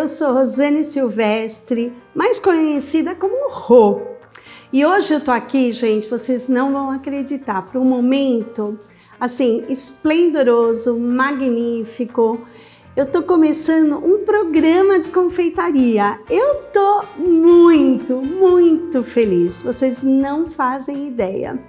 eu sou Rosane Silvestre, mais conhecida como Rô. E hoje eu tô aqui, gente, vocês não vão acreditar, para um momento, assim, esplendoroso, magnífico. Eu tô começando um programa de confeitaria. Eu tô muito feliz, vocês não fazem ideia.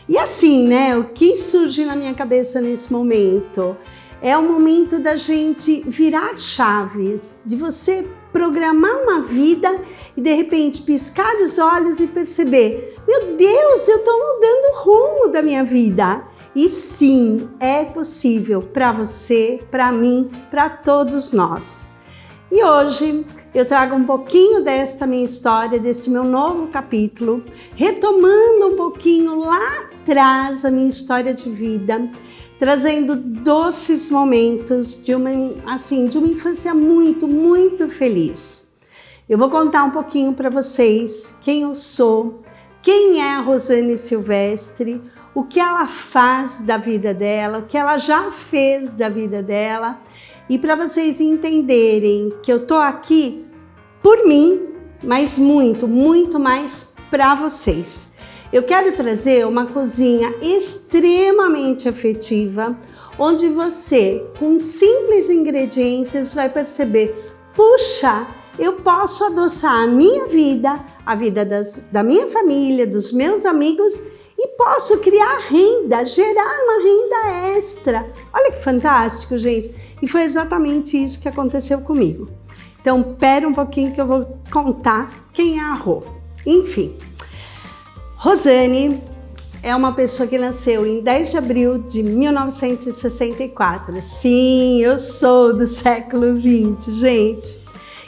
E assim, né, o que surge na minha cabeça nesse momento? É o momento da gente virar chaves, de você programar uma vida e de repente piscar os olhos e perceber: meu Deus, eu estou mudando o rumo da minha vida. E sim, é possível para você, para mim, para todos nós. E hoje eu trago um pouquinho desta minha história, desse meu novo capítulo, retomando um pouquinho lá atrás a minha história de vida, trazendo doces momentos de uma infância muito feliz. Eu vou contar um pouquinho para vocês quem eu sou, quem é a Rosane Silvestre, o que ela faz da vida dela, o que ela já fez da vida dela, e para vocês entenderem que eu tô aqui por mim, mas muito mais para vocês. Eu quero trazer uma cozinha extremamente afetiva, onde você, com simples ingredientes, vai perceber: puxa, eu posso adoçar a minha vida, a vida da minha família, dos meus amigos, e posso criar renda, gerar uma renda extra. Olha que fantástico, gente! E foi exatamente isso que aconteceu comigo. Então, pera um pouquinho que eu vou contar quem é a Rô. Enfim, Rosane é uma pessoa que nasceu em 10 de abril de 1964. Sim, eu sou do século 20, gente.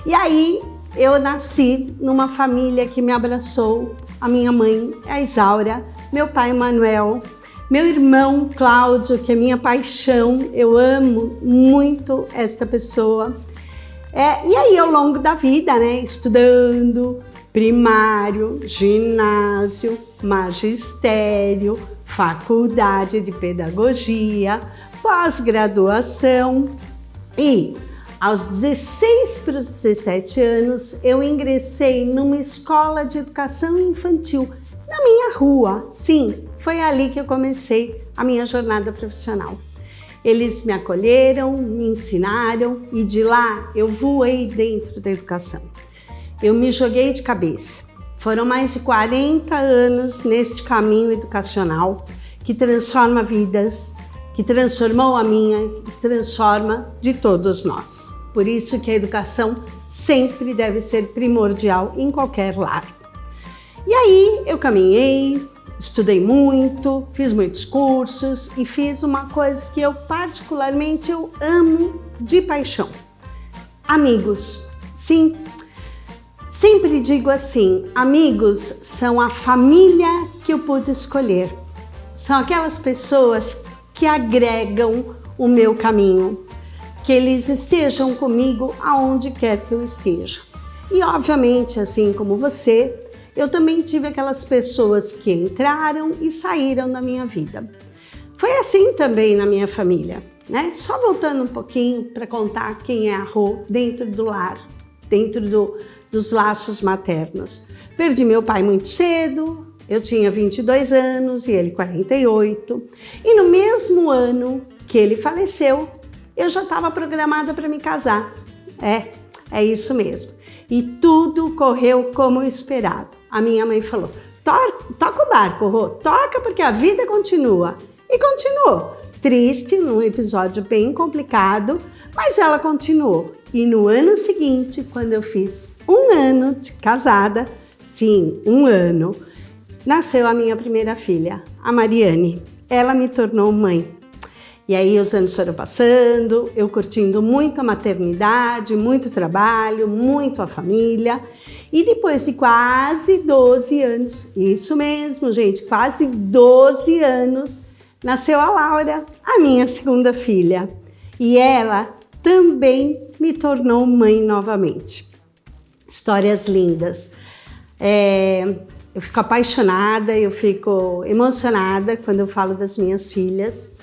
E aí, eu nasci numa família que me abraçou. A minha mãe, a Isaura, meu pai, Manuel, meu irmão, Cláudio, que é minha paixão. Eu amo muito esta pessoa. E aí, ao longo da vida, né, estudando primário, ginásio, magistério, faculdade de pedagogia, pós-graduação, e aos 16 para os 17 anos eu ingressei numa escola de educação infantil na minha rua. Sim, foi ali que eu comecei a minha jornada profissional. Eles me acolheram, me ensinaram e de lá eu voei dentro da educação. Eu me joguei de cabeça. Foram mais de 40 anos neste caminho educacional que transforma vidas, que transformou a minha, que transforma de todos nós. Por isso que a educação sempre deve ser primordial em qualquer lar. E aí eu caminhei, estudei muito, fiz muitos cursos e fiz uma coisa que eu particularmente amo de paixão: amigos. Sim, sempre digo assim, amigos são a família que eu pude escolher. São aquelas pessoas que agregam o meu caminho, que eles estejam comigo aonde quer que eu esteja. E obviamente, assim como você, eu também tive aquelas pessoas que entraram e saíram da minha vida. Foi assim também na minha família, né? Só voltando um pouquinho para contar quem é a Rô dentro do lar, dentro dos laços maternos. Perdi meu pai muito cedo, eu tinha 22 anos e ele 48. E no mesmo ano que ele faleceu, eu já estava programada para me casar. É isso mesmo. E tudo correu como esperado. A minha mãe falou: toca o barco, Rô, toca porque a vida continua. E continuou. Triste, num episódio bem complicado, mas ela continuou. E no ano seguinte, quando eu fiz 1 ano de casada, sim, 1 ano, nasceu a minha primeira filha, a Mariane. Ela me tornou mãe. E aí os anos foram passando, eu curtindo muito a maternidade, muito trabalho, muito a família. E depois de quase 12 anos, isso mesmo, gente, quase 12 anos, nasceu a Laura, a minha segunda filha. E ela também me tornou mãe novamente. Histórias lindas. Eu fico apaixonada, eu fico emocionada quando eu falo das minhas filhas,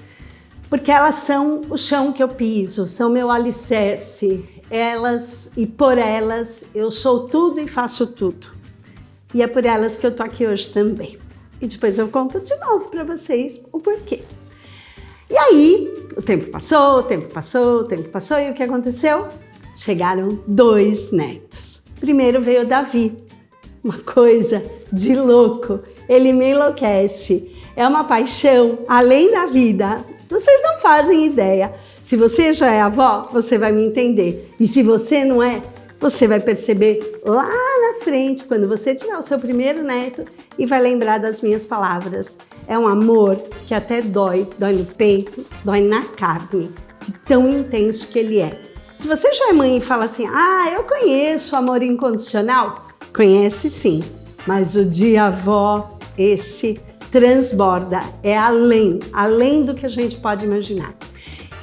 porque elas são o chão que eu piso, são meu alicerce. elas e por elas eu sou tudo e faço tudo. E é por elas que eu tô aqui hoje também. E depois eu conto de novo para vocês o porquê. E aí, o tempo passou, e o que aconteceu? Chegaram 2 netos. Primeiro veio o Davi, uma coisa de louco, ele me enlouquece. É uma paixão além da vida, vocês não fazem ideia. Se você já é avó, você vai me entender. E se você não é, você vai perceber lá na frente, quando você tiver o seu primeiro neto e vai lembrar das minhas palavras. É um amor que até dói no peito, dói na carne, de tão intenso que ele é. Se você já é mãe e fala assim, eu conheço o amor incondicional, conhece sim, mas o de avó, esse transborda, é além do que a gente pode imaginar.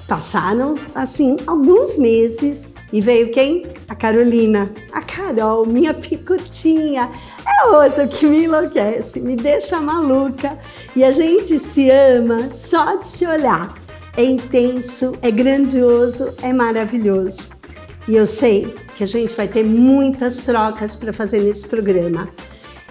Passaram, assim, alguns meses e veio quem? A Carolina, a Carol, minha picotinha. É outra que me enlouquece, me deixa maluca. E a gente se ama só de se olhar. É intenso, é grandioso, é maravilhoso. E eu sei que a gente vai ter muitas trocas para fazer nesse programa.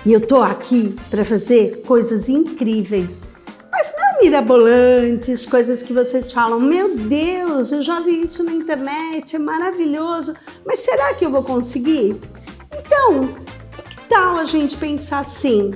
E eu tô aqui para fazer coisas incríveis, mas não mirabolantes, coisas que vocês falam, meu Deus, eu já vi isso na internet, é maravilhoso, mas será que eu vou conseguir? Então, que tal a gente pensar assim,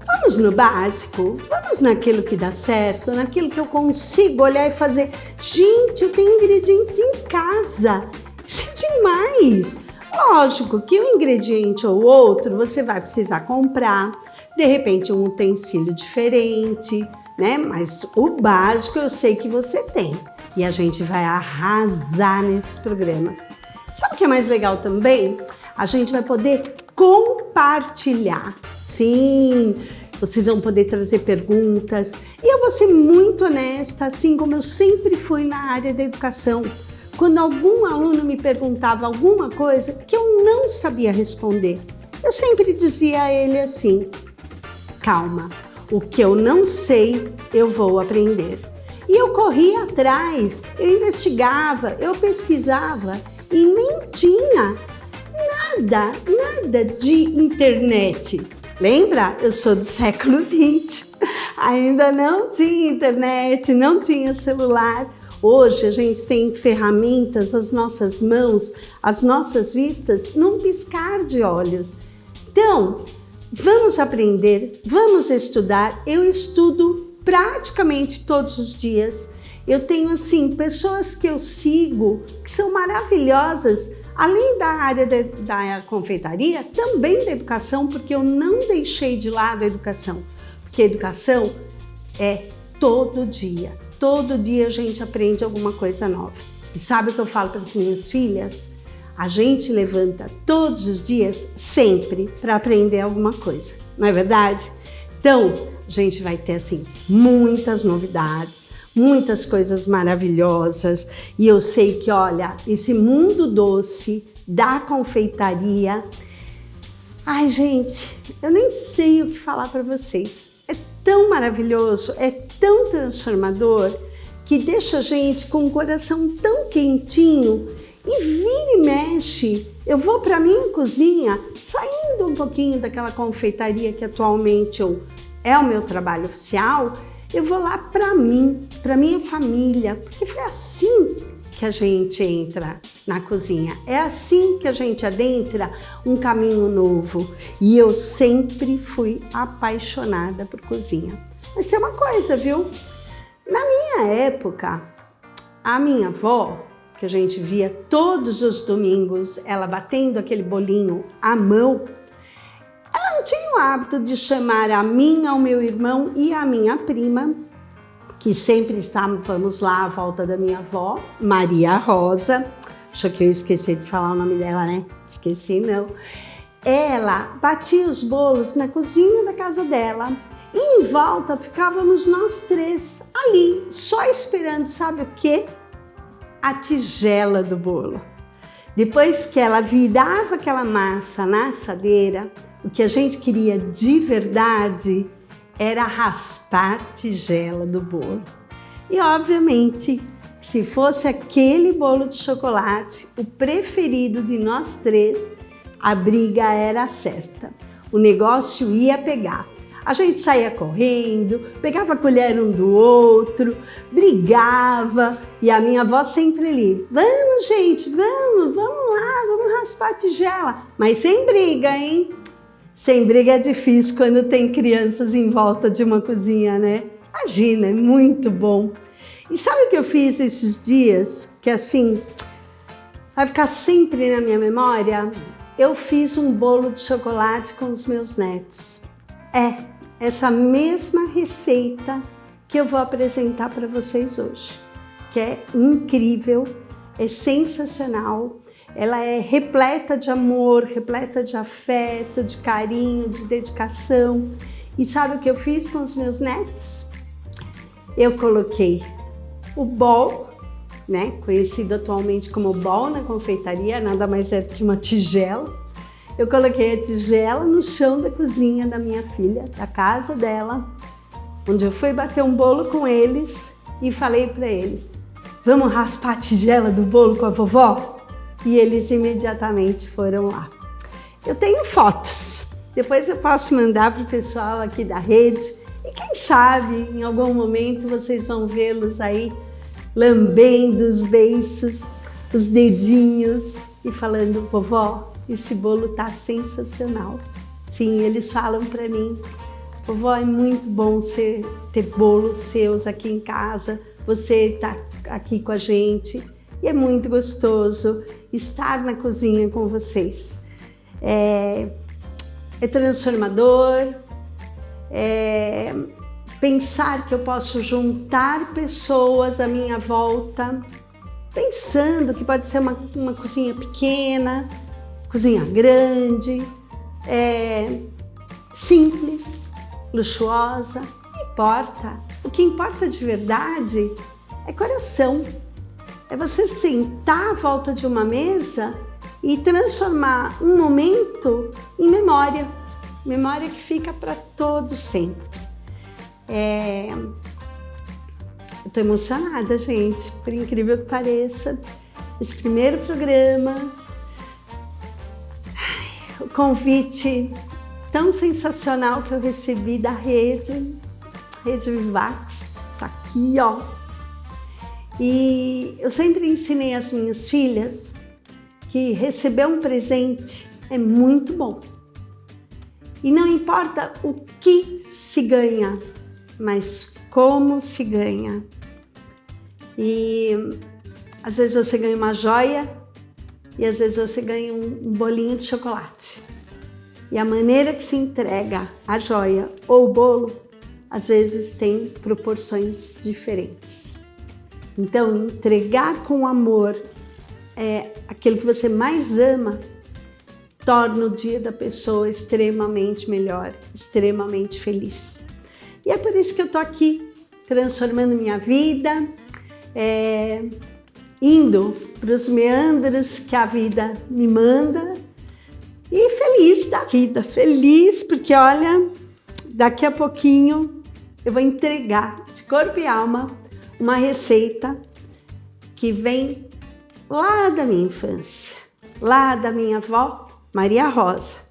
vamos no básico, vamos naquilo que dá certo, naquilo que eu consigo olhar e fazer, gente, eu tenho ingredientes em casa, isso é demais! Lógico que um ingrediente ou outro você vai precisar comprar, de repente um utensílio diferente, né? Mas o básico eu sei que você tem e a gente vai arrasar nesses programas. Sabe o que é mais legal também? A gente vai poder compartilhar. Sim, vocês vão poder trazer perguntas e eu vou ser muito honesta, assim como eu sempre fui na área da educação. Quando algum aluno me perguntava alguma coisa que eu não sabia responder, eu sempre dizia a ele assim, calma, o que eu não sei, eu vou aprender. E eu corria atrás, eu investigava, eu pesquisava e nem tinha nada de internet. Lembra? Eu sou do século XX, ainda não tinha internet, não tinha celular. Hoje a gente tem ferramentas às nossas mãos, às nossas vistas, num piscar de olhos. Então, vamos aprender, vamos estudar. Eu estudo praticamente todos os dias. Eu tenho, assim, pessoas que eu sigo, que são maravilhosas, além da área da confeitaria, também da educação, porque eu não deixei de lado a educação. Porque a educação é todo dia. Todo dia a gente aprende alguma coisa nova. E sabe o que eu falo para as minhas filhas? A gente levanta todos os dias, sempre, para aprender alguma coisa. Não é verdade? Então, a gente vai ter, assim, muitas novidades, muitas coisas maravilhosas. E eu sei que, olha, esse mundo doce da confeitaria... Ai, gente, eu nem sei o que falar para vocês. É tão maravilhoso, é tão transformador, que deixa a gente com o coração tão quentinho e vira e mexe. Eu vou para minha cozinha, saindo um pouquinho daquela confeitaria que atualmente é o meu trabalho oficial, eu vou lá para mim, para minha família, porque foi assim que a gente entra na cozinha. É assim que a gente adentra um caminho novo. E eu sempre fui apaixonada por cozinha. Mas tem uma coisa, viu? Na minha época, a minha avó, que a gente via todos os domingos, ela batendo aquele bolinho à mão, ela não tinha o hábito de chamar a mim, ao meu irmão e a minha prima, que sempre estávamos lá à volta da minha avó, Maria Rosa. Acho que eu esqueci de falar o nome dela, né? Esqueci, não. Ela batia os bolos na cozinha da casa dela e em volta ficávamos nós 3 ali, só esperando, sabe o quê? A tigela do bolo. Depois que ela virava aquela massa na assadeira, o que a gente queria de verdade era raspar a tigela do bolo. E, obviamente, Se fosse aquele bolo de chocolate, o preferido de nós três, a briga era certa. O negócio ia pegar. A gente saía correndo, pegava a colher um do outro, brigava e a minha avó sempre ali. Vamos, gente, vamos lá, vamos raspar a tigela. Mas sem briga, hein? Sem briga é difícil quando tem crianças em volta de uma cozinha, né? Imagina, é muito bom. E sabe o que eu fiz esses dias? Que assim, vai ficar sempre na minha memória? Eu fiz um bolo de chocolate com os meus netos. Essa mesma receita que eu vou apresentar para vocês hoje, que é incrível, é sensacional. Ela é repleta de amor, repleta de afeto, de carinho, de dedicação. E sabe o que eu fiz com os meus netos? Eu coloquei o bol, né, conhecido atualmente como bol na confeitaria, nada mais é do que uma tigela. Eu coloquei a tigela no chão da cozinha da minha filha, da casa dela, onde eu fui bater um bolo com eles e falei para eles: vamos raspar a tigela do bolo com a vovó? E eles imediatamente foram lá. Eu tenho fotos, depois eu posso mandar para o pessoal aqui da rede e quem sabe em algum momento vocês vão vê-los aí lambendo os beiços, os dedinhos e falando: vovó, esse bolo tá sensacional. Sim, eles falam para mim: vovó, é muito bom ter bolos seus aqui em casa, você tá aqui com a gente e é muito gostoso estar na cozinha com vocês. É transformador, pensar que eu posso juntar pessoas à minha volta, pensando que pode ser uma cozinha pequena, cozinha grande, simples, luxuosa, não importa. O que importa de verdade é coração. É você sentar à volta de uma mesa e transformar um momento em memória. Memória que fica para todo sempre. Eu tô emocionada, gente, por incrível que pareça. Esse primeiro programa, o convite tão sensacional que eu recebi da Rede Vivax, tá aqui, ó. E eu sempre ensinei às minhas filhas que receber um presente é muito bom. E não importa o que se ganha, mas como se ganha. E às vezes você ganha uma joia e às vezes você ganha um bolinho de chocolate. E a maneira que se entrega a joia ou o bolo, às vezes tem proporções diferentes. Então, entregar com amor aquilo que você mais ama torna o dia da pessoa extremamente melhor, extremamente feliz. E é por isso que eu tô aqui, transformando minha vida, indo para os meandros que a vida me manda e feliz da vida, feliz porque, olha, daqui a pouquinho eu vou entregar de corpo e alma uma receita que vem lá da minha infância, lá da minha avó Maria Rosa,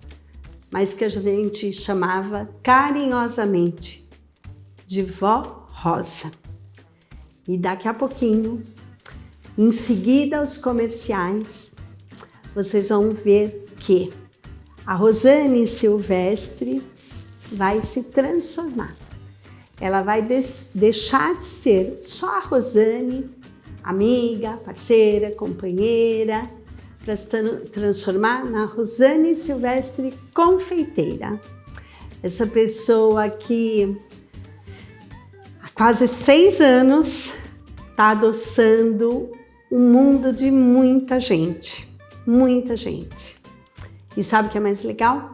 mas que a gente chamava carinhosamente de Vó Rosa. E daqui a pouquinho, em seguida aos comerciais, vocês vão ver que a Rosane Silvestre vai se transformar. Ela vai deixar de ser só a Rosane, amiga, parceira, companheira, para se transformar na Rosane Silvestre confeiteira. Essa pessoa que há quase 6 anos está adoçando o mundo de muita gente, muita gente. E sabe o que é mais legal?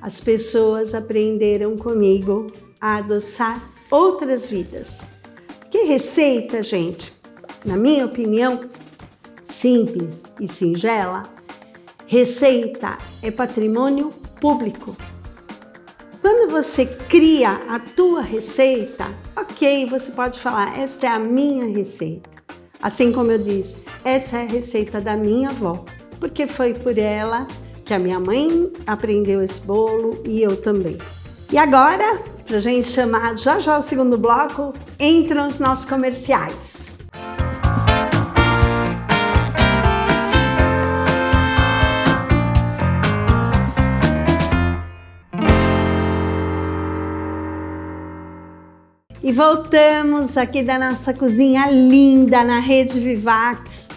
As pessoas aprenderam comigo a adoçar outras vidas. Que receita, gente? Na minha opinião, simples e singela, receita é patrimônio público. Quando você cria a tua receita, ok, você pode falar, esta é a minha receita. Assim como eu disse, essa é a receita da minha avó, porque foi por ela que a minha mãe aprendeu esse bolo e eu também. E agora, pra gente chamar já o segundo bloco, entram os nossos comerciais. E voltamos aqui da nossa cozinha linda na Rede Vivax,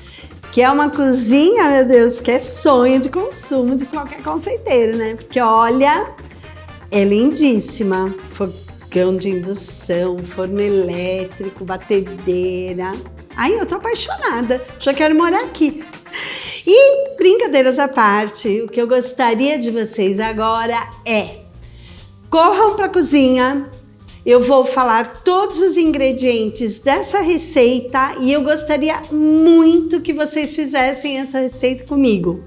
que é uma cozinha, meu Deus, que é sonho de consumo de qualquer confeiteiro, né? Porque olha, é lindíssima. Fogão de indução, forno elétrico, batedeira. Ai, eu tô apaixonada, já quero morar aqui. E brincadeiras à parte, o que eu gostaria de vocês agora é: corram para a cozinha. Eu vou falar todos os ingredientes dessa receita e eu gostaria muito que vocês fizessem essa receita comigo.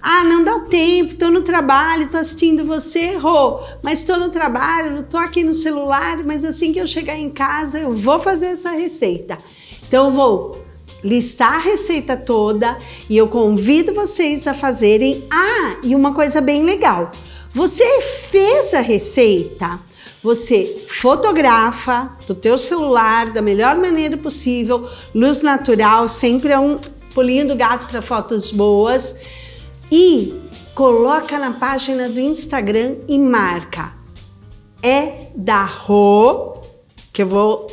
Ah, não dá tempo, tô no trabalho, tô assistindo você, Rô, mas tô no trabalho, tô aqui no celular, mas assim que eu chegar em casa eu vou fazer essa receita. Então eu vou listar a receita toda e eu convido vocês a fazerem. Ah, e uma coisa bem legal, você fez a receita, você fotografa do teu celular da melhor maneira possível, luz natural, sempre é um pulinho do gato para fotos boas, e coloca na página do Instagram e marca É da Rô, que eu vou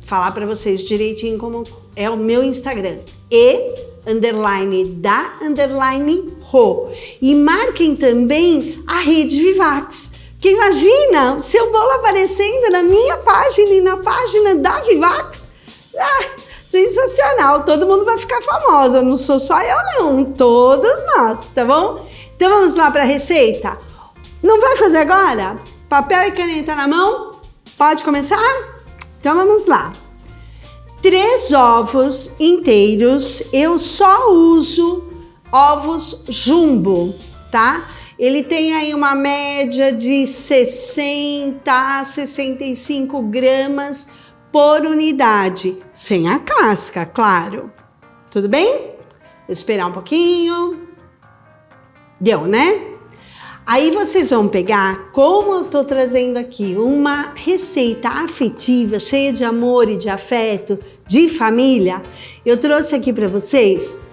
falar para vocês direitinho como é o meu Instagram, _da_Rô, e marquem também a Rede Vivax. Que imagina o seu bolo aparecendo na minha página e na página da Vivax. Ah, sensacional, todo mundo vai ficar famosa, não sou só eu não, todos nós, tá bom? Então vamos lá para a receita? Não vai fazer agora? Papel e caneta na mão? Pode começar? Então vamos lá. 3 ovos inteiros, eu só uso ovos jumbo, tá? Ele tem aí uma média de 60 a 65 gramas por unidade, sem a casca, claro. Tudo bem? Vou esperar um pouquinho. Deu, né? Aí vocês vão pegar, como eu tô trazendo aqui, uma receita afetiva, cheia de amor e de afeto, de família, eu trouxe aqui para vocês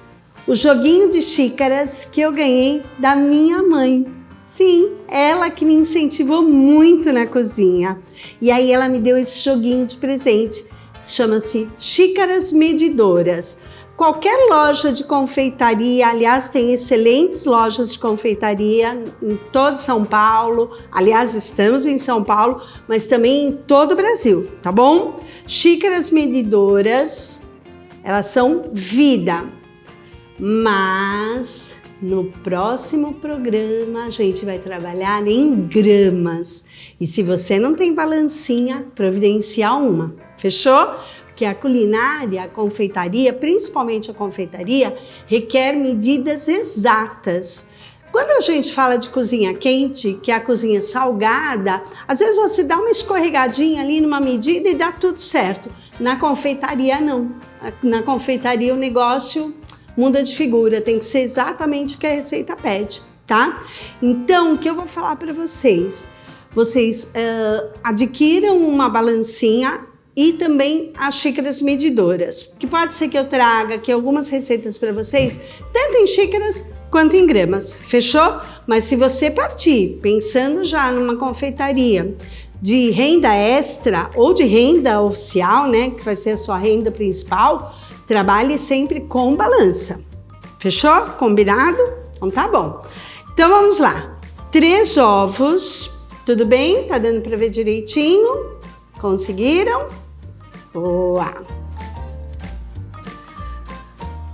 o joguinho de xícaras que eu ganhei da minha mãe. Sim, ela que me incentivou muito na cozinha. E aí ela me deu esse joguinho de presente. Chama-se xícaras medidoras. Qualquer loja de confeitaria, aliás, tem excelentes lojas de confeitaria em todo São Paulo. Aliás, estamos em São Paulo, mas também em todo o Brasil, tá bom? Xícaras medidoras, elas são vida. Mas no próximo programa a gente vai trabalhar em gramas. E se você não tem balancinha, providenciar uma. Fechou? Porque a culinária, a confeitaria, principalmente a confeitaria, requer medidas exatas. Quando a gente fala de cozinha quente, que é a cozinha salgada, às vezes você dá uma escorregadinha ali numa medida e dá tudo certo. Na confeitaria, não. Na confeitaria o negócio muda de figura, tem que ser exatamente o que a receita pede, tá? Então, o que eu vou falar para vocês? Vocês adquiram uma balancinha e também as xícaras medidoras, que pode ser que eu traga aqui algumas receitas para vocês, tanto em xícaras quanto em gramas, fechou? Mas se você partir pensando já numa confeitaria de renda extra ou de renda oficial, né, que vai ser a sua renda principal, trabalhe sempre com balança. Fechou? Combinado? Então tá bom. Então vamos lá. 3 ovos. Tudo bem? Tá dando para ver direitinho? Conseguiram? Boa!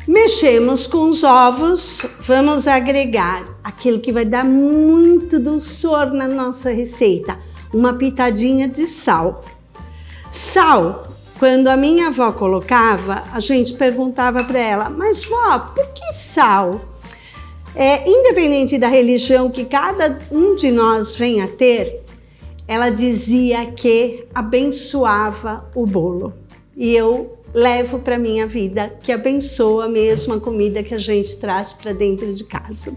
Mexemos com os ovos. Vamos agregar aquilo que vai dar muito dulçor na nossa receita. Uma pitadinha de sal. Sal. Quando a minha avó colocava, a gente perguntava para ela, mas vó, por que sal? Independente da religião que cada um de nós venha a ter, ela dizia que abençoava o bolo. E eu levo para minha vida, que abençoa mesmo a comida que a gente traz para dentro de casa.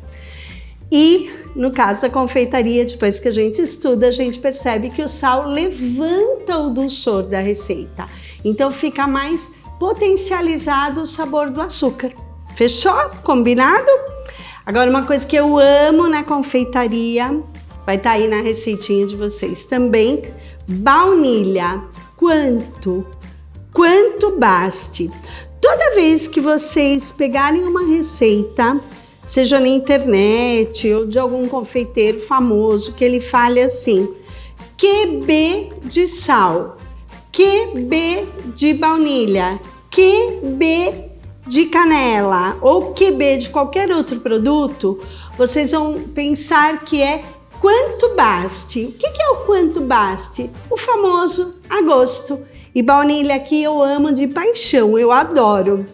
E no caso da confeitaria, depois que a gente estuda, a gente percebe que o sal levanta o dulçor da receita. Então fica mais potencializado o sabor do açúcar. Fechou? Combinado? Agora, uma coisa que eu amo na confeitaria, vai estar aí na receitinha de vocês também, baunilha. Quanto baste. Toda vez que vocês pegarem uma receita, seja na internet ou de algum confeiteiro famoso, que ele fale assim, QB de sal, QB de baunilha, QB de canela ou QB de qualquer outro produto, vocês vão pensar que é quanto baste. O que é o quanto baste? O famoso a gosto. E baunilha aqui eu amo de paixão, eu adoro.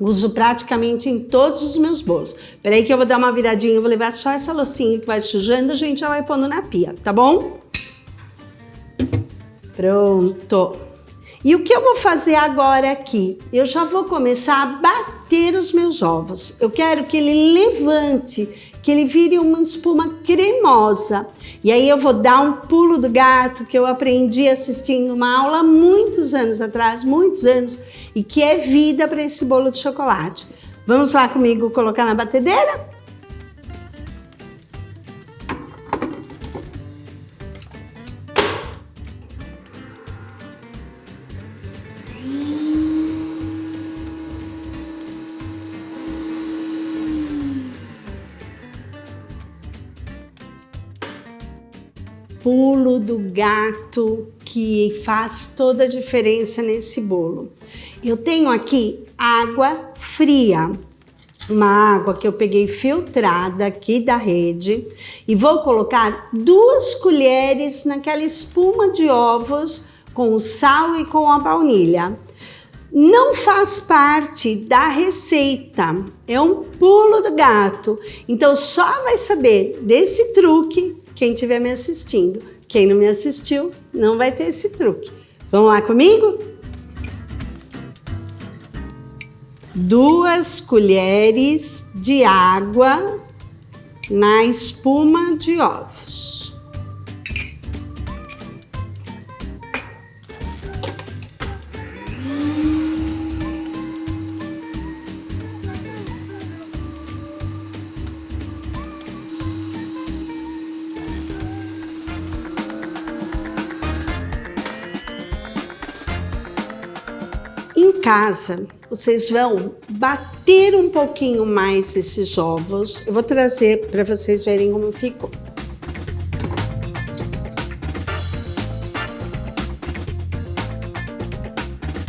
Uso praticamente em todos os meus bolos. Peraí que eu vou dar uma viradinha, eu vou levar só essa loucinha que vai sujando, a gente já vai pondo na pia, tá bom? Pronto. E o que eu vou fazer agora aqui? Eu já vou começar a bater os meus ovos. Eu quero que ele levante, que ele vire uma espuma cremosa. E aí eu vou dar um pulo do gato que eu aprendi assistindo uma aula muitos anos atrás, muitos anos, e que é vida para esse bolo de chocolate. Vamos lá comigo colocar na batedeira? Pulo do gato que faz toda a diferença nesse bolo. Eu tenho aqui água fria, uma água que eu peguei filtrada aqui da rede e vou colocar 2 colheres naquela espuma de ovos com o sal e com a baunilha. Não faz parte da receita, é um pulo do gato. Então só vai saber desse truque quem estiver me assistindo. Quem não me assistiu, não vai ter esse truque. Vamos lá comigo? 2 colheres de água na espuma de ovos. Em casa, vocês vão bater um pouquinho mais esses ovos. Eu vou trazer para vocês verem como ficou.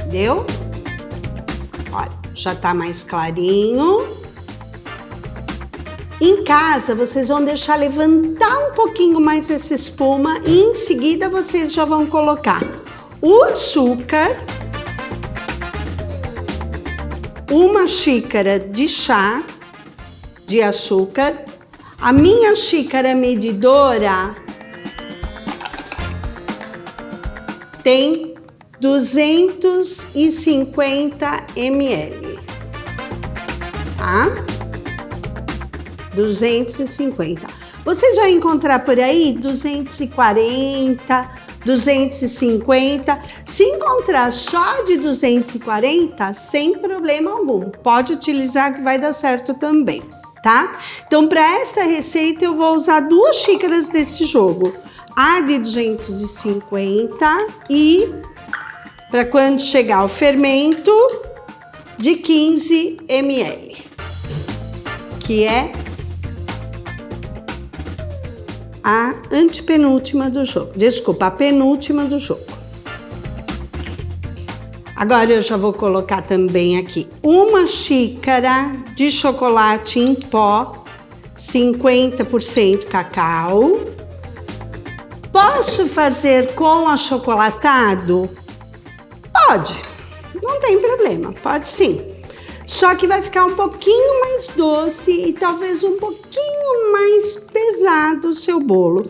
Deu? Olha, já tá mais clarinho. Em casa, vocês vão deixar levantar um pouquinho mais essa espuma e em seguida vocês já vão colocar o açúcar, 1 xícara de chá de açúcar. A minha xícara medidora tem 250 ml, tá? 250. Você já encontrar por aí 240, 250. Se encontrar só de 240, sem problema algum. Pode utilizar que vai dar certo também, tá? Então, para esta receita, eu vou usar 2 xícaras desse jogo. A de 250 e, para quando chegar o fermento, de 15 ml, que é a antepenúltima do jogo. Desculpa, a penúltima do jogo. Agora eu já vou colocar também aqui 1 xícara de chocolate em pó, 50% cacau. Posso fazer com achocolatado? Pode, não tem problema, pode sim. Só que vai ficar um pouquinho mais doce e talvez um pouquinho mais pesado o seu bolo.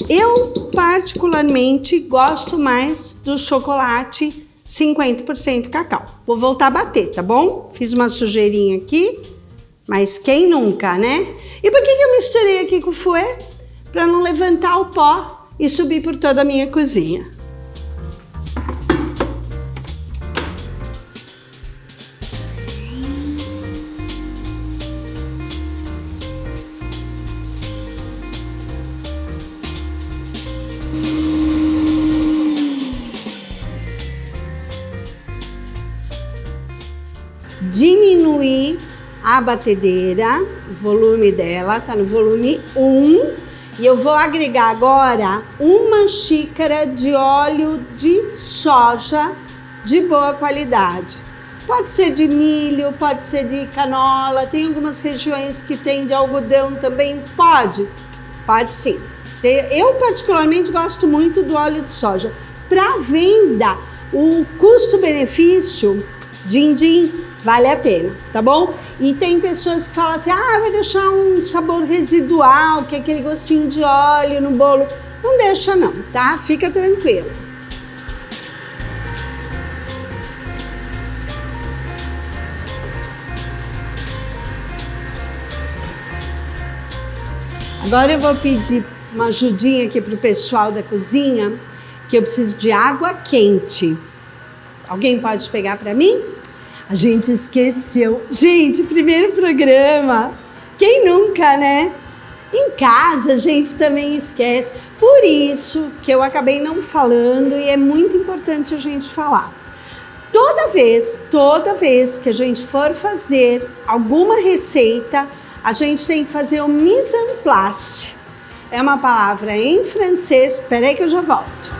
Eu particularmente gosto mais do chocolate 50% cacau. vou voltar a bater, tá bom? Fiz uma sujeirinha aqui, mas quem nunca, né? E por que eu misturei aqui com o fouet? Para não levantar o pó e subir por toda a minha cozinha. Diminuir a batedeira, o volume dela tá no volume 1 e eu vou agregar agora 1 xícara de óleo de soja de boa qualidade. Pode ser de milho, pode ser de canola, tem algumas regiões que tem de algodão também, pode sim. Eu particularmente gosto muito do óleo de soja. Para venda, o custo-benefício, din-din, vale a pena, tá bom? E tem pessoas que falam assim, vai deixar um sabor residual, que é aquele gostinho de óleo no bolo. Não deixa não, tá? Fica tranquilo. Agora eu vou pedir uma ajudinha aqui pro pessoal da cozinha, que eu preciso de água quente. Alguém pode pegar para mim? A gente esqueceu. Gente, primeiro programa. Quem nunca, né? Em casa a gente também esquece. Por isso que eu acabei não falando e é muito importante a gente falar. Toda vez que a gente for fazer alguma receita, a gente tem que fazer o mise en place. É uma palavra em francês. Espera aí que eu já volto.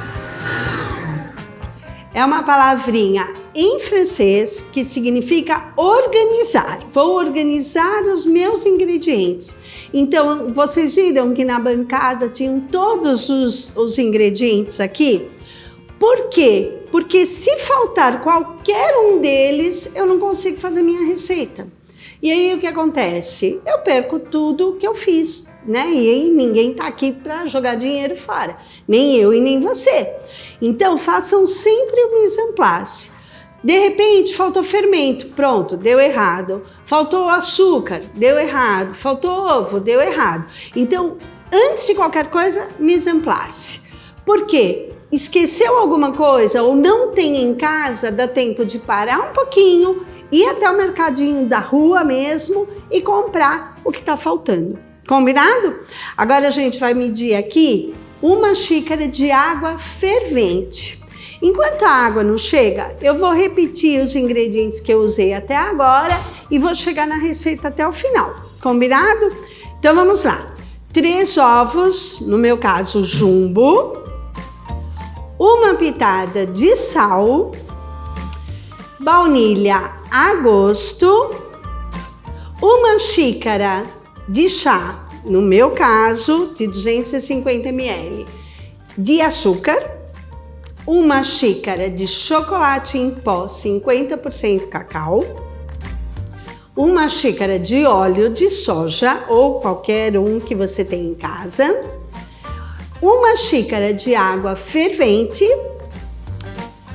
É uma palavrinha em francês que significa organizar. Vou organizar os meus ingredientes. Então, vocês viram que na bancada tinham todos os ingredientes aqui? Por quê? Porque se faltar qualquer um deles, eu não consigo fazer minha receita. E aí o que acontece? Eu perco tudo que eu fiz, né? E aí ninguém tá aqui para jogar dinheiro fora. Nem eu e nem você. Então, façam sempre o mise en place. De repente, faltou fermento, pronto, deu errado. Faltou açúcar, deu errado. Faltou ovo, deu errado. Então, antes de qualquer coisa, mise en place. Por quê? Esqueceu alguma coisa ou não tem em casa, dá tempo de parar um pouquinho, ir até o mercadinho da rua mesmo e comprar o que está faltando. Combinado? Agora a gente vai medir aqui 1 xícara de água fervente. Enquanto a água não chega, eu vou repetir os ingredientes que eu usei até agora e vou chegar na receita até o final. Combinado? Então vamos lá. 3 ovos, no meu caso jumbo, 1 pitada de sal, baunilha a gosto, 1 xícara de chá, no meu caso, de 250 ml, de açúcar, 1 xícara de chocolate em pó 50% cacau, 1 xícara de óleo de soja ou qualquer um que você tem em casa, 1 xícara de água fervente,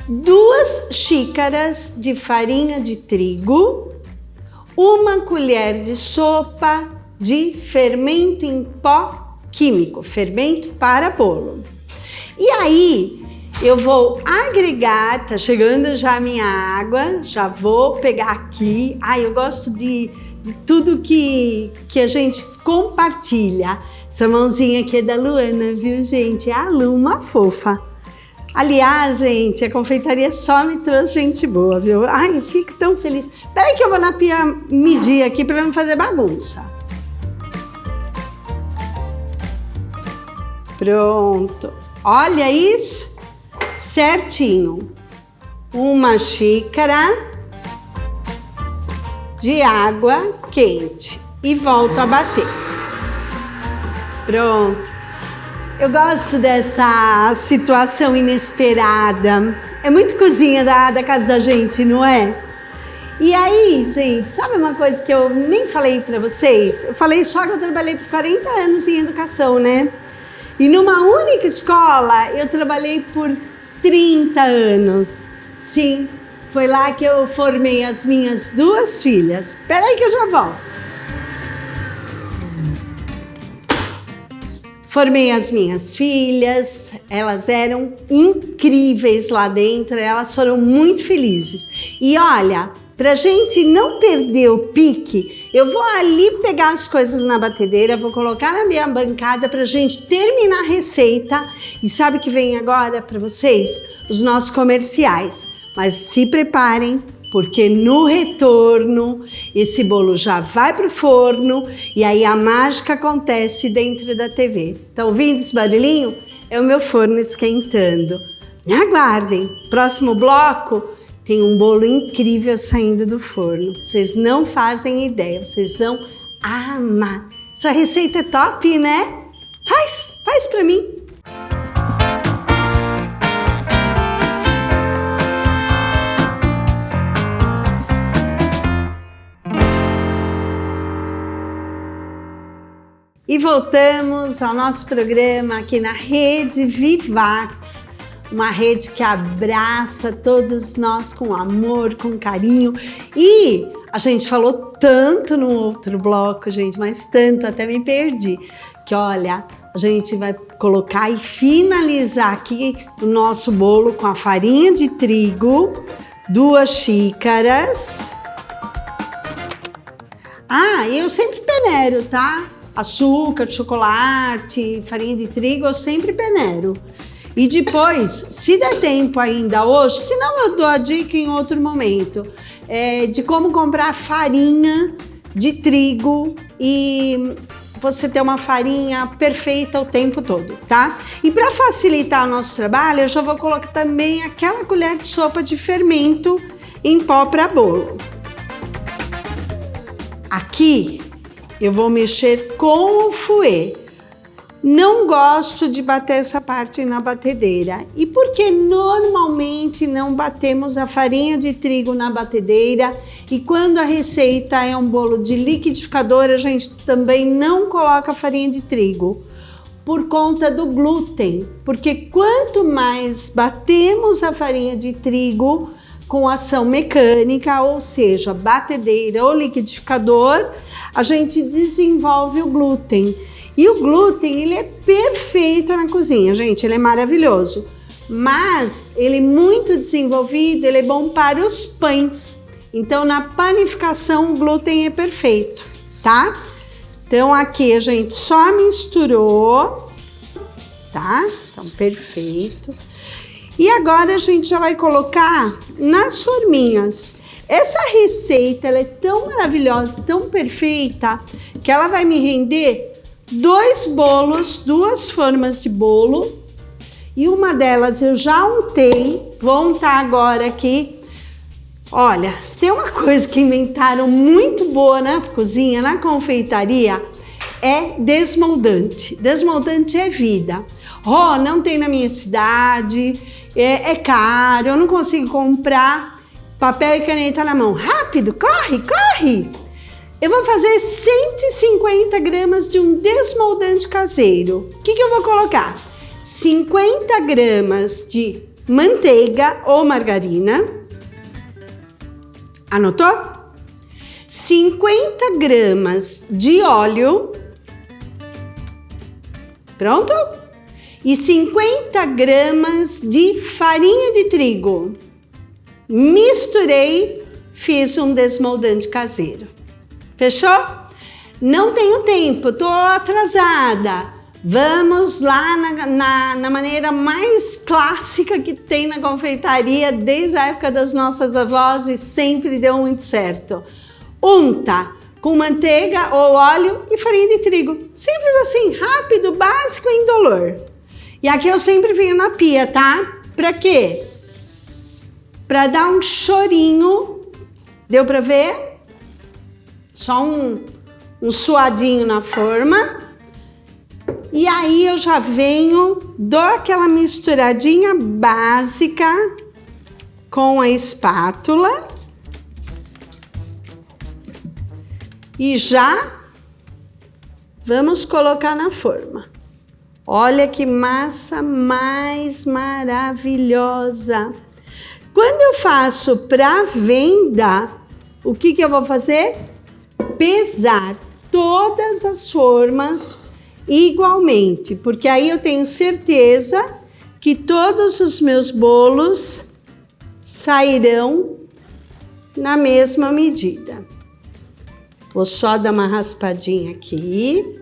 2 xícaras de farinha de trigo, 1 colher de sopa de fermento em pó químico, fermento para bolo. E aí, eu vou agregar, tá chegando já a minha água, já vou pegar aqui. Eu gosto de tudo que a gente compartilha. Essa mãozinha aqui é da Luana, viu, gente? É a Lu, uma fofa. Aliás, gente, a confeitaria só me trouxe gente boa, viu? Eu fico tão feliz. Peraí que eu vou na pia medir aqui para não fazer bagunça. Pronto. Olha isso. Certinho. 1 xícara de água quente e volto a bater. Pronto. Eu gosto dessa situação inesperada. É muito cozinha da casa da gente, não é? E aí, gente, sabe uma coisa que eu nem falei pra vocês? Eu falei só que eu trabalhei por 40 anos em educação, né? E numa única escola eu trabalhei por 30 anos. Sim, Foi lá que eu formei as minhas 2 filhas. Espera aí que eu já volto. Formei as minhas filhas, elas eram incríveis lá dentro, elas foram muito felizes. E olha, pra gente não perder o pique, eu vou ali pegar as coisas na batedeira, vou colocar na minha bancada pra gente terminar a receita. E sabe o que vem agora pra vocês? Os nossos comerciais. Mas se preparem, porque no retorno esse bolo já vai pro forno e aí a mágica acontece dentro da TV. Tá ouvindo esse barulhinho? É o meu forno esquentando. Me aguardem. Próximo bloco tem um bolo incrível saindo do forno. Vocês não fazem ideia, vocês vão amar. Essa receita é top, né? Faz pra mim. E voltamos ao nosso programa aqui na Rede Vivax, uma rede que abraça todos nós com amor, com carinho. E a gente falou tanto no outro bloco, gente, mas tanto, até me perdi, que olha, a gente vai colocar e finalizar aqui o nosso bolo com a farinha de trigo, 2 xícaras. Ah, eu sempre peneiro, tá? Açúcar, chocolate, farinha de trigo, eu sempre peneiro. E depois, se der tempo ainda hoje, se não eu dou a dica em outro momento, de como comprar farinha de trigo e você ter uma farinha perfeita o tempo todo, tá? E para facilitar o nosso trabalho, eu já vou colocar também aquela colher de sopa de fermento em pó para bolo. Aqui eu vou mexer com o fouet. Não gosto de bater essa parte na batedeira. E porque normalmente não batemos a farinha de trigo na batedeira e quando a receita é um bolo de liquidificador, a gente também não coloca farinha de trigo por conta do glúten. Porque quanto mais batemos a farinha de trigo com ação mecânica, ou seja, batedeira ou liquidificador, a gente desenvolve o glúten. E o glúten, ele é perfeito na cozinha, gente, ele é maravilhoso. Mas ele muito desenvolvido, ele é bom para os pães. Então, na panificação, o glúten é perfeito, tá? Então, aqui a gente só misturou, tá? Então, perfeito. E agora a gente já vai colocar nas forminhas. Essa receita, ela é tão maravilhosa, tão perfeita, que ela vai me render 2 bolos, 2 formas de bolo. E uma delas eu já untei, vou untar agora aqui. Olha, se tem uma coisa que inventaram muito boa na cozinha, na confeitaria, é desmoldante. Desmoldante é vida. Oh, não tem na minha cidade, é caro, eu não consigo comprar. Papel e caneta na mão. Rápido, corre, corre! Eu vou fazer 150 gramas de um desmoldante caseiro. O que eu vou colocar? 50 gramas de manteiga ou margarina. Anotou? 50 gramas de óleo. Pronto? E 50 gramas de farinha de trigo. Misturei, fiz um desmoldante caseiro. Fechou? Não tenho tempo, tô atrasada. Vamos lá na maneira mais clássica que tem na confeitaria desde a época das nossas avós e sempre deu muito certo. Unta com manteiga ou óleo e farinha de trigo. Simples assim, rápido, básico e indolor. E aqui eu sempre venho na pia, tá? Pra quê? Pra dar um chorinho. Deu pra ver? Só um suadinho na forma. E aí eu já venho, dou aquela misturadinha básica com a espátula. E já vamos colocar na forma. Olha que massa mais maravilhosa! Quando eu faço para venda, o que eu vou fazer? Pesar todas as formas igualmente, porque aí eu tenho certeza que todos os meus bolos sairão na mesma medida. Vou só dar uma raspadinha aqui.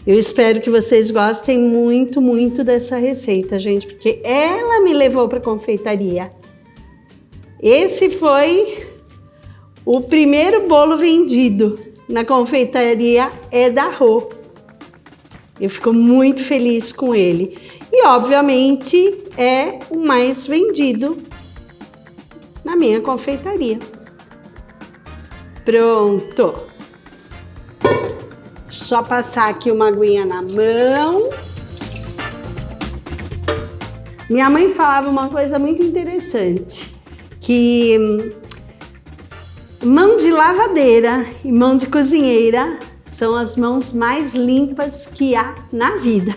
Eu espero que vocês gostem muito, muito dessa receita, gente, porque ela me levou para a confeitaria. Esse foi o primeiro bolo vendido na confeitaria é da Rô. Eu fico muito feliz com ele. E, obviamente, é o mais vendido na minha confeitaria. Pronto! Só passar aqui uma aguinha na mão. Minha mãe falava uma coisa muito interessante, que mão de lavadeira e mão de cozinheira são as mãos mais limpas que há na vida,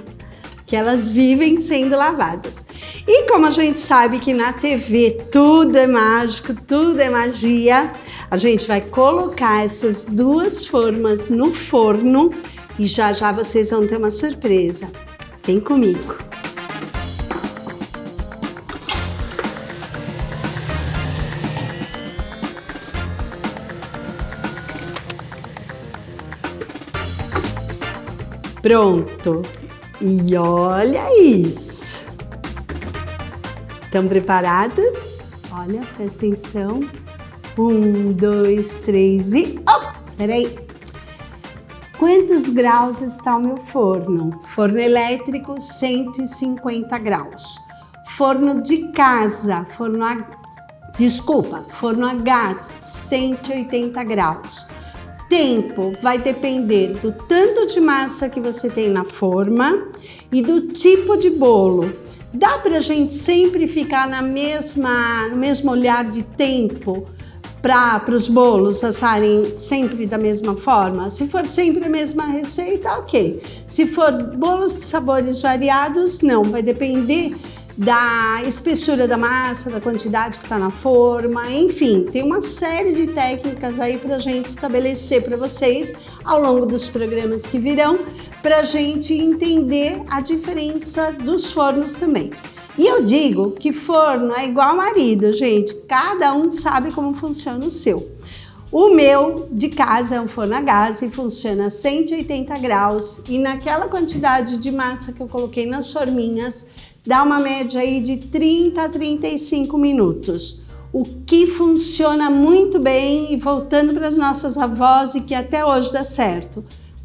que elas vivem sendo lavadas. E como a gente sabe que na TV tudo é mágico, tudo é magia, a gente vai colocar essas duas formas no forno e já já vocês vão ter uma surpresa. Vem comigo! Pronto! E olha isso! Estão preparadas? Olha, presta atenção. 1, 2, 3 e... Oh, peraí! Quantos graus está o meu forno? Forno elétrico, 150 graus. Forno de casa, forno a gás, 180 graus. Tempo vai depender do tanto de massa que você tem na forma e do tipo de bolo. Dá pra gente sempre ficar no mesmo olhar de tempo para os bolos assarem sempre da mesma forma? Se for sempre a mesma receita, ok. Se for bolos de sabores variados, não. Vai depender da espessura da massa, da quantidade que está na forma, enfim, tem uma série de técnicas aí para a gente estabelecer para vocês ao longo dos programas que virão, para a gente entender a diferença dos fornos também. E eu digo que forno é igual marido, gente, cada um sabe como funciona o seu. O meu de casa é um forno a gás e funciona a 180 graus e naquela quantidade de massa que eu coloquei nas forminhas, dá uma média aí de 30 a 35 minutos. O que funciona muito bem e voltando para as nossas avós e que até hoje dá certo.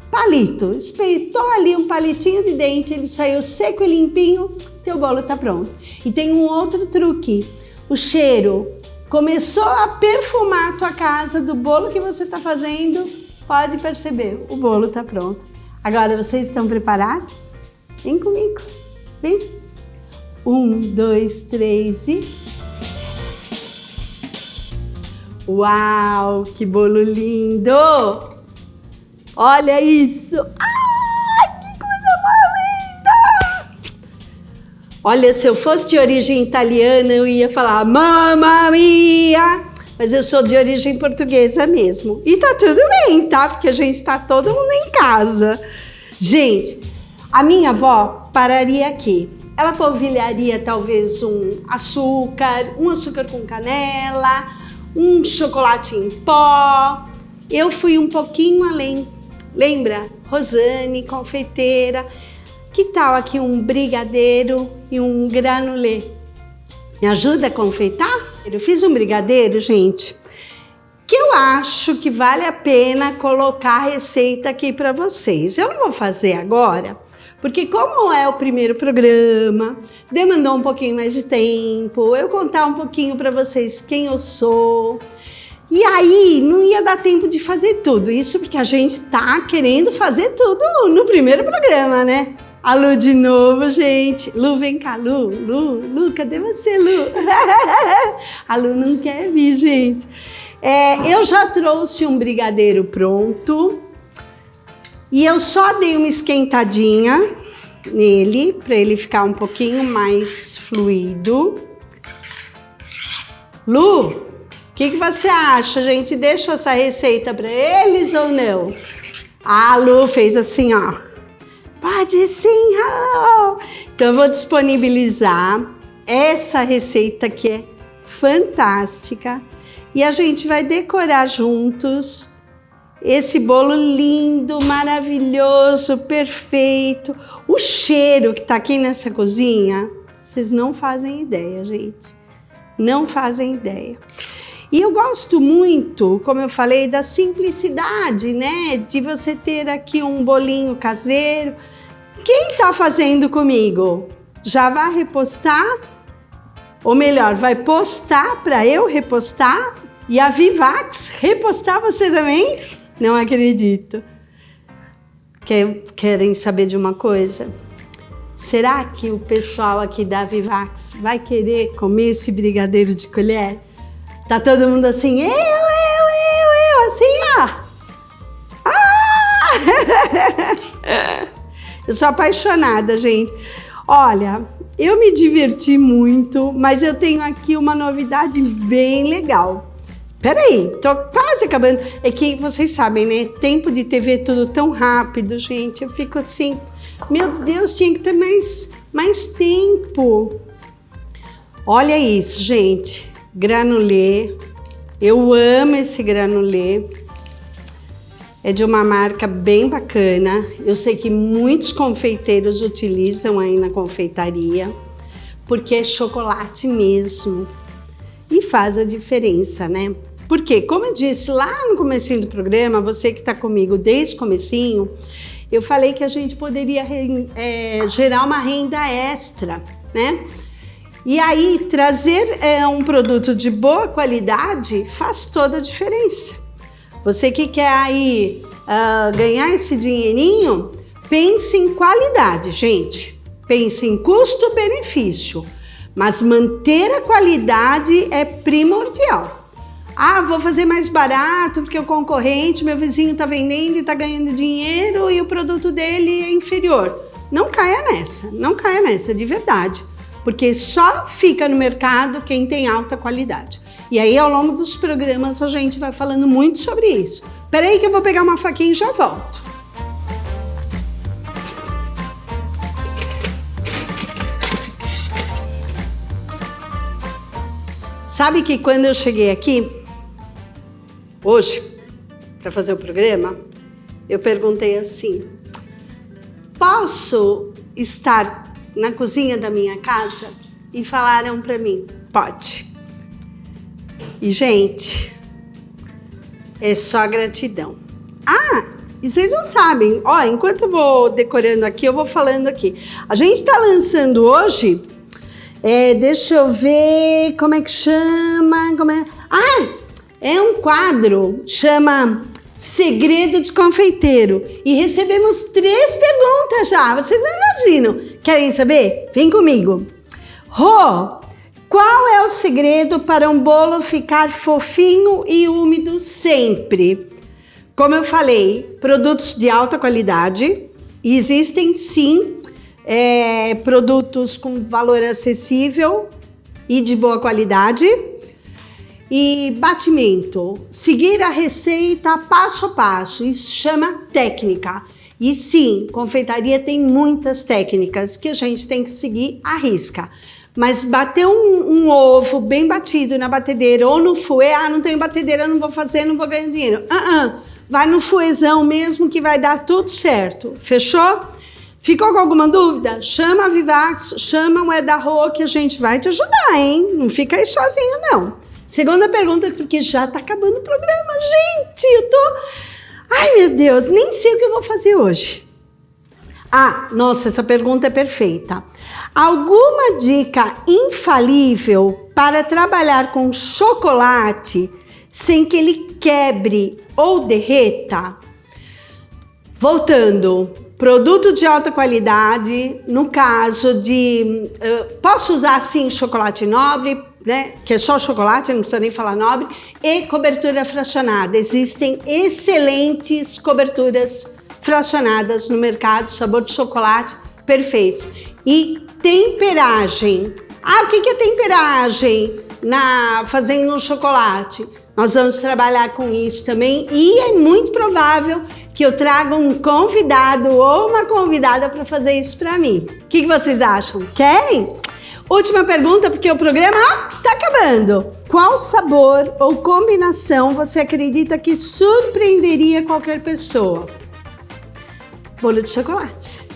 Palito, espetou ali um palitinho de dente, ele saiu seco e limpinho, teu bolo tá pronto. E tem um outro truque, o cheiro. Começou a perfumar a tua casa do bolo que você tá fazendo, pode perceber, o bolo tá pronto. Agora vocês estão preparados? Vem comigo, vem. 1, 2, 3 e... Uau, que bolo lindo! Olha isso! Ai, que coisa mais linda! Olha, se eu fosse de origem italiana, eu ia falar Mamma mia! Mas eu sou de origem portuguesa mesmo. E tá tudo bem, tá? Porque a gente tá todo mundo em casa. Gente, a minha avó pararia aqui. Ela polvilharia talvez um açúcar com canela, um chocolate em pó. Eu fui um pouquinho além. Lembra? Rosane, confeiteira. Que tal aqui um brigadeiro e um granulê? Me ajuda a confeitar? Eu fiz um brigadeiro, gente, que eu acho que vale a pena colocar a receita aqui para vocês. Eu não vou fazer agora, porque como é o primeiro programa, demandou um pouquinho mais de tempo, eu contar um pouquinho para vocês quem eu sou. E aí, não ia dar tempo de fazer tudo. Isso porque a gente tá querendo fazer tudo no primeiro programa, né? A Lu de novo, gente. Lu, vem cá, Lu, cadê você, Lu? A Lu não quer vir, gente. Eu já trouxe um brigadeiro pronto. E eu só dei uma esquentadinha nele, para ele ficar um pouquinho mais fluido. Lu, o que você acha? A gente deixa essa receita para eles ou não? A Lu fez assim, ó. Pode sim, Raul. Então eu vou disponibilizar essa receita que é fantástica e a gente vai decorar juntos esse bolo lindo, maravilhoso, perfeito. O cheiro que tá aqui nessa cozinha, vocês não fazem ideia, gente. Não fazem ideia. E eu gosto muito, como eu falei, da simplicidade, né? De você ter aqui um bolinho caseiro. Quem tá fazendo comigo? Já vai repostar? Ou melhor, vai postar para eu repostar? E a Vivax repostar você também? Não acredito. Querem saber de uma coisa? Será que o pessoal aqui da Vivax vai querer comer esse brigadeiro de colher? Tá todo mundo assim, eu, assim, ó. Ah! Eu sou apaixonada, gente. Olha, eu me diverti muito, mas eu tenho aqui uma novidade bem legal. Peraí, tô quase acabando. É que vocês sabem, né? Tempo de TV é tudo tão rápido, gente. Eu fico assim, meu Deus, tinha que ter mais tempo. Olha isso, gente. Granulê. Eu amo esse granulê. É de uma marca bem bacana. Eu sei que muitos confeiteiros utilizam aí na confeitaria, porque é chocolate mesmo. E faz a diferença, né? Porque, como eu disse lá no comecinho do programa, você que está comigo desde o comecinho, eu falei que a gente poderia gerar uma renda extra, né? E aí, trazer um produto de boa qualidade faz toda a diferença. Você que quer aí ganhar esse dinheirinho, pense em qualidade, gente. Pense em custo-benefício. Mas manter a qualidade é primordial. Ah, vou fazer mais barato porque o concorrente, meu vizinho está vendendo e está ganhando dinheiro e o produto dele é inferior. Não caia nessa, de verdade. Porque só fica no mercado quem tem alta qualidade. E aí, ao longo dos programas, a gente vai falando muito sobre isso. Peraí que eu vou pegar uma faquinha e já volto. Sabe que quando eu cheguei aqui, hoje, para fazer o programa, eu perguntei assim, posso estar na cozinha da minha casa? E falaram para mim, pode. E, gente, é só gratidão. Ah, e vocês não sabem, ó, enquanto eu vou decorando aqui, eu vou falando aqui. A gente tá lançando hoje, deixa eu ver, como é que chama? É um quadro, chama Segredo de Confeiteiro. E recebemos 3 perguntas já, vocês não imaginam. Querem saber? Vem comigo. Rô, qual é o segredo para um bolo ficar fofinho e úmido sempre? Como eu falei, produtos de alta qualidade. Existem sim produtos com valor acessível e de boa qualidade. E batimento, seguir a receita passo a passo, isso chama técnica. E sim, confeitaria tem muitas técnicas que a gente tem que seguir à risca. Mas bater um ovo bem batido na batedeira ou no fouet, não tenho batedeira, não vou fazer, não vou ganhar dinheiro. Vai no fouetzão mesmo que vai dar tudo certo. Fechou? Ficou com alguma dúvida? Chama a Vivax, chama o Eda Rô que a gente vai te ajudar, hein? Não fica aí sozinho, não. Segunda pergunta, porque já tá acabando o programa. Gente, eu tô... Ai, meu Deus, nem sei o que eu vou fazer hoje. Ah, nossa, essa pergunta é perfeita. Alguma dica infalível para trabalhar com chocolate sem que ele quebre ou derreta? Voltando, produto de alta qualidade, no caso de... posso usar, sim, chocolate nobre, né? Que é só chocolate, não precisa nem falar nobre, e cobertura fracionada. Existem excelentes coberturas fracionadas no mercado, sabor de chocolate, perfeitos. E temperagem. Ah, o que é temperagem? fazendo um chocolate. Nós vamos trabalhar com isso também e é muito provável que eu traga um convidado ou uma convidada para fazer isso para mim. O que vocês acham? Querem? Última pergunta, porque o programa está acabando. Qual sabor ou combinação você acredita que surpreenderia qualquer pessoa? Bolo de chocolate.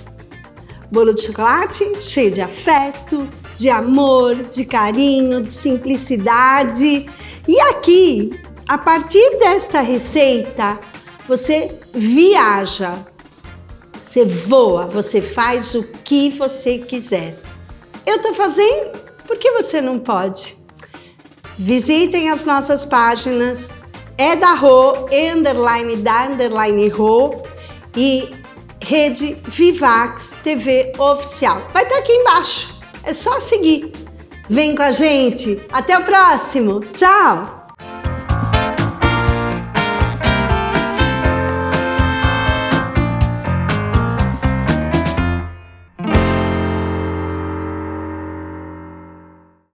Bolo de chocolate cheio de afeto, de amor, de carinho, de simplicidade. E aqui, a partir desta receita, você viaja, você voa, você faz o que você quiser. Eu tô fazendo, por que você não pode? Visitem as nossas páginas, @Rô e Rede Vivax TV Oficial. Vai estar aqui embaixo, é só seguir. Vem com a gente, até o próximo, tchau!